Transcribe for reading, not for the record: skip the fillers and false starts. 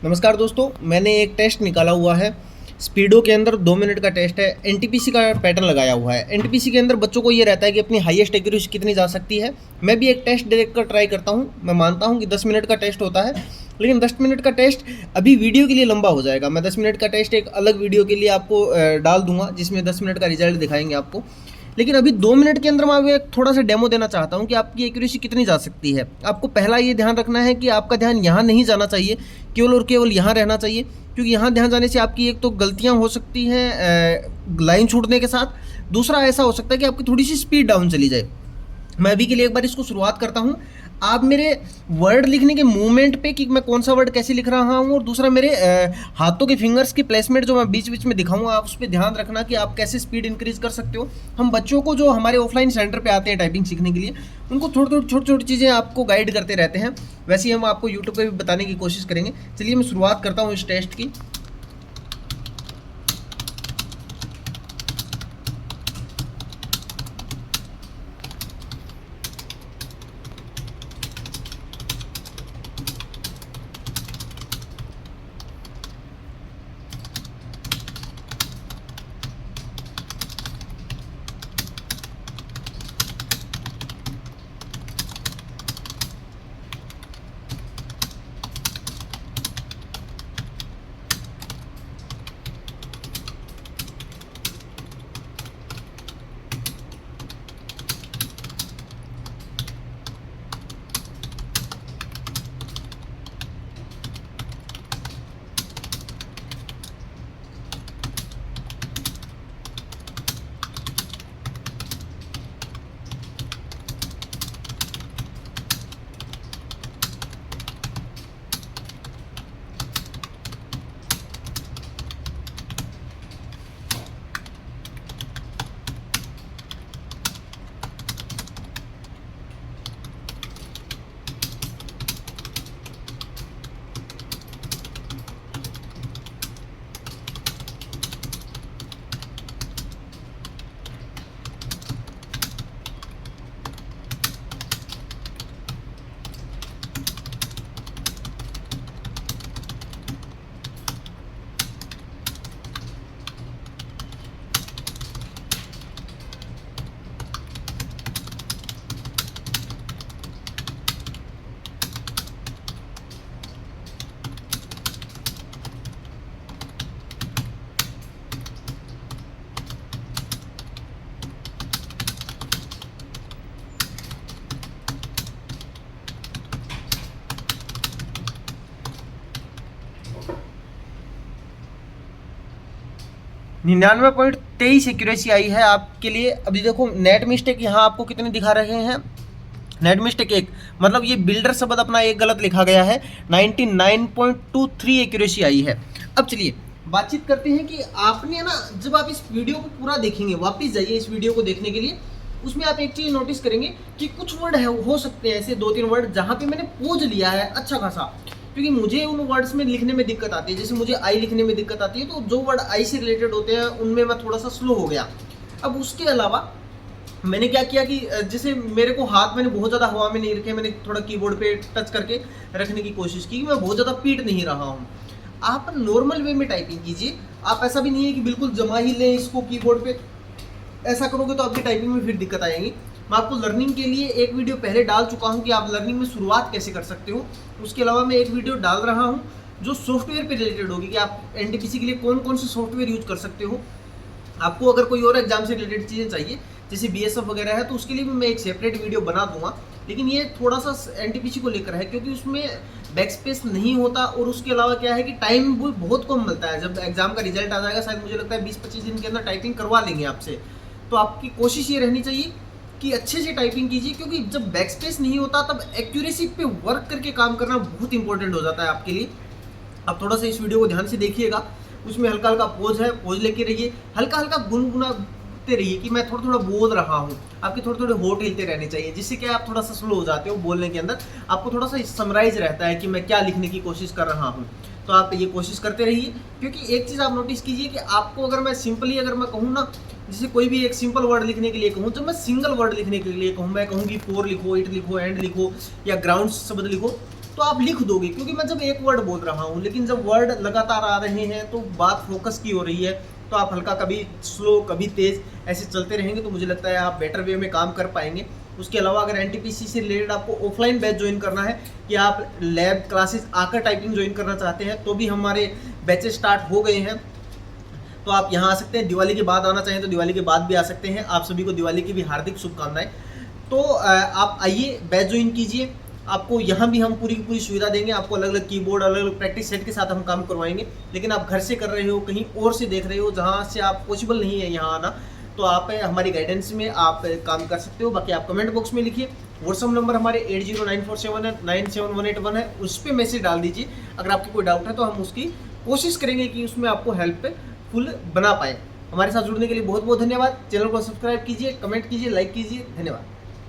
नमस्कार दोस्तों, मैंने एक टेस्ट निकाला हुआ है। स्पीडो के अंदर 2 मिनट का टेस्ट है। एनटीपीसी का पैटर्न लगाया हुआ है। एनटीपीसी के अंदर बच्चों को ये रहता है कि अपनी हाईएस्ट एक्यूरेसी कितनी जा सकती है। मैं भी एक टेस्ट देख कर ट्राई करता हूँ। मैं मानता हूँ कि 10 मिनट का टेस्ट होता है, लेकिन 10 मिनट का टेस्ट अभी वीडियो के लिए लंबा हो जाएगा। मैं 10 मिनट का टेस्ट एक अलग वीडियो के लिए आपको डाल दूंगा, जिसमें 10 मिनट का रिजल्ट दिखाएंगे आपको। लेकिन अभी 2 मिनट के अंदर मैं आपको एक थोड़ा सा डेमो देना चाहता हूँ कि आपकी एक्यूरेसी कितनी जा सकती है। आपको पहला ये ध्यान रखना है कि आपका ध्यान यहाँ नहीं जाना चाहिए, केवल और केवल यहाँ रहना चाहिए, क्योंकि यहाँ ध्यान जाने से आपकी एक तो गलतियाँ हो सकती हैं लाइन छूटने के साथ। दूसरा ऐसा हो सकता है कि आपकी थोड़ी सी स्पीड डाउन चली जाए। मैं अभी के लिए एक बार इसको शुरुआत करता हूँ। आप मेरे वर्ड लिखने के मूवमेंट पे कि मैं कौन सा वर्ड कैसे लिख रहा हूँ, और दूसरा मेरे हाथों के फिंगर्स की प्लेसमेंट जो मैं बीच बीच में दिखाऊंगा, आप उस पर ध्यान रखना कि आप कैसे स्पीड इंक्रीज कर सकते हो। हम बच्चों को जो हमारे ऑफलाइन सेंटर पे आते हैं टाइपिंग सीखने के लिए, उनको छोटी छोटी चीज़ें आपको गाइड करते रहते हैं। वैसे ही हम आपको यूट्यूब पर भी बताने की कोशिश करेंगे। चलिए मैं शुरुआत करता हूँ इस टेस्ट की। $99.23 एक्यूरेसी आई है आपके लिए। अभी देखो नेट मिस्टेक यहाँ आपको कितने दिखा रहे हैं। नेट मिस्टेक एक, मतलब ये बिल्डर शब्द अपना एक गलत लिखा गया है। 99.23 एक्यूरेसी आई है। अब चलिए बातचीत करते हैं कि आपने ना, जब आप इस वीडियो को पूरा देखेंगे, वापस जाइए इस वीडियो को देखने के लिए, उसमें आप एक चीज़ नोटिस करेंगे कि कुछ वर्ड है हो सकते हैं ऐसे 2-3 वर्ड जहाँ पे मैंने पोज लिया है अच्छा खासा, क्योंकि मुझे उन वर्ड्स में लिखने में दिक्कत आती है। जैसे मुझे आई लिखने में दिक्कत आती है, तो जो वर्ड आई से रिलेटेड होते हैं उनमें मैं थोड़ा सा स्लो हो गया। अब उसके अलावा मैंने क्या किया कि जैसे मेरे को हाथ मैंने बहुत ज़्यादा हवा में नहीं रखे, मैंने थोड़ा कीबोर्ड पे टच करके रखने की कोशिश की। मैं बहुत ज़्यादा पीट नहीं रहा हूँ। आप नॉर्मल वे में टाइपिंग कीजिए। आप ऐसा भी नहीं है कि बिल्कुल जमा ही लें इसको कीबोर्ड पे। ऐसा करोगे तो आपकी टाइपिंग में फिर दिक्कत आएगी। मैं आपको लर्निंग के लिए एक वीडियो पहले डाल चुका हूँ कि आप लर्निंग में शुरुआत कैसे कर सकते हो। उसके अलावा मैं एक वीडियो डाल रहा हूँ जो सॉफ्टवेयर पे रिलेटेड होगी कि आप एनटीपीसी के लिए कौन कौन से सॉफ्टवेयर यूज कर सकते हो। आपको अगर कोई और एग्जाम से रिलेटेड चीज़ें चाहिए, जैसे बीएसएफ वगैरह है, तो उसके लिए भी मैं एक सेपरेट वीडियो बना दूंगा। लेकिन ये थोड़ा सा एनटीपीसी को लेकर है, क्योंकि उसमें बैक स्पेस नहीं होता, और उसके अलावा क्या है कि टाइम भी बहुत कम मिलता है। जब एग्जाम का रिजल्ट आ जाएगा, शायद मुझे लगता है 20-25 दिन के अंदर टाइपिंग करवा लेंगे आपसे। तो आपकी कोशिश ये रहनी चाहिए कि अच्छे से टाइपिंग कीजिए, क्योंकि जब बैक स्पेस नहीं होता तब एक्यूरेसी पे वर्क करके काम करना बहुत इंपॉर्टेंट हो जाता है आपके लिए। आप थोड़ा सा इस वीडियो को ध्यान से देखिएगा। उसमें हल्का हल्का पोज है, पोज लेके रहिए, हल्का हल्का गुनगुनाते रहिए कि मैं थोड़ा थोड़ा बोल रहा हूँ। आपके थोड़े थोड़े होठ हिलते रहने चाहिए, जिससे कि आप थोड़ा सा स्लो हो जाते हो बोलने के अंदर। आपको थोड़ा सा समराइज रहता है कि मैं क्या लिखने की कोशिश कर रहा हूँ। तो आप ये कोशिश करते रहिए, क्योंकि एक चीज़ आप नोटिस कीजिए कि आपको अगर मैं सिंपली अगर मैं कहूँ ना, जैसे कोई भी एक सिंपल वर्ड लिखने के लिए कहूँ, जब मैं सिंगल वर्ड लिखने के लिए कहूँ, मैं कहूँ कि फोर लिखो, इट लिखो, एंड लिखो, या ग्राउंड शब्द लिखो, तो आप लिख दोगे, क्योंकि मैं जब एक वर्ड बोल रहा हूँ, लेकिन जब वर्ड लगातार आ रहे हैं तो बात फोकस की हो रही है, तो आप हल्का कभी स्लो कभी तेज़ ऐसे चलते रहेंगे तो मुझे लगता है आप बेटर वे में काम कर पाएंगे। उसके अलावा अगर एनटीपीसी से रिलेटेड आपको ऑफलाइन बैच ज्वाइन करना है कि आप लैब क्लासेस आकर टाइपिंग ज्वाइन करना चाहते हैं, तो भी हमारे बैचेस स्टार्ट हो गए हैं, तो आप यहाँ आ सकते हैं। दिवाली के बाद आना चाहें तो दिवाली के बाद भी आ सकते हैं। आप सभी को दिवाली की भी हार्दिक शुभकामनाएं। तो आप आइए, बैच ज्वाइन कीजिए, आपको यहाँ भी हम पूरी की पूरी सुविधा देंगे। आपको अलग अलग कीबोर्ड, अलग अलग प्रैक्टिस सेट के साथ हम काम करवाएंगे। लेकिन आप घर से कर रहे हो, कहीं और से देख रहे हो जहाँ से आप पॉसिबल नहीं है यहाँ आना, तो आप हमारी गाइडेंस में आप काम कर सकते हो। बाकी आप कमेंट बॉक्स में लिखिए। व्हाट्सअप नंबर हमारे 80947971 है, उस पर मैसेज डाल दीजिए। अगर आपको कोई डाउट है तो हम उसकी कोशिश करेंगे कि उसमें आपको हेल्पफुल बना पाए। हमारे साथ जुड़ने के लिए बहुत बहुत धन्यवाद। चैनल को सब्सक्राइब कीजिए, कमेंट कीजिए, लाइक कीजिए। धन्यवाद।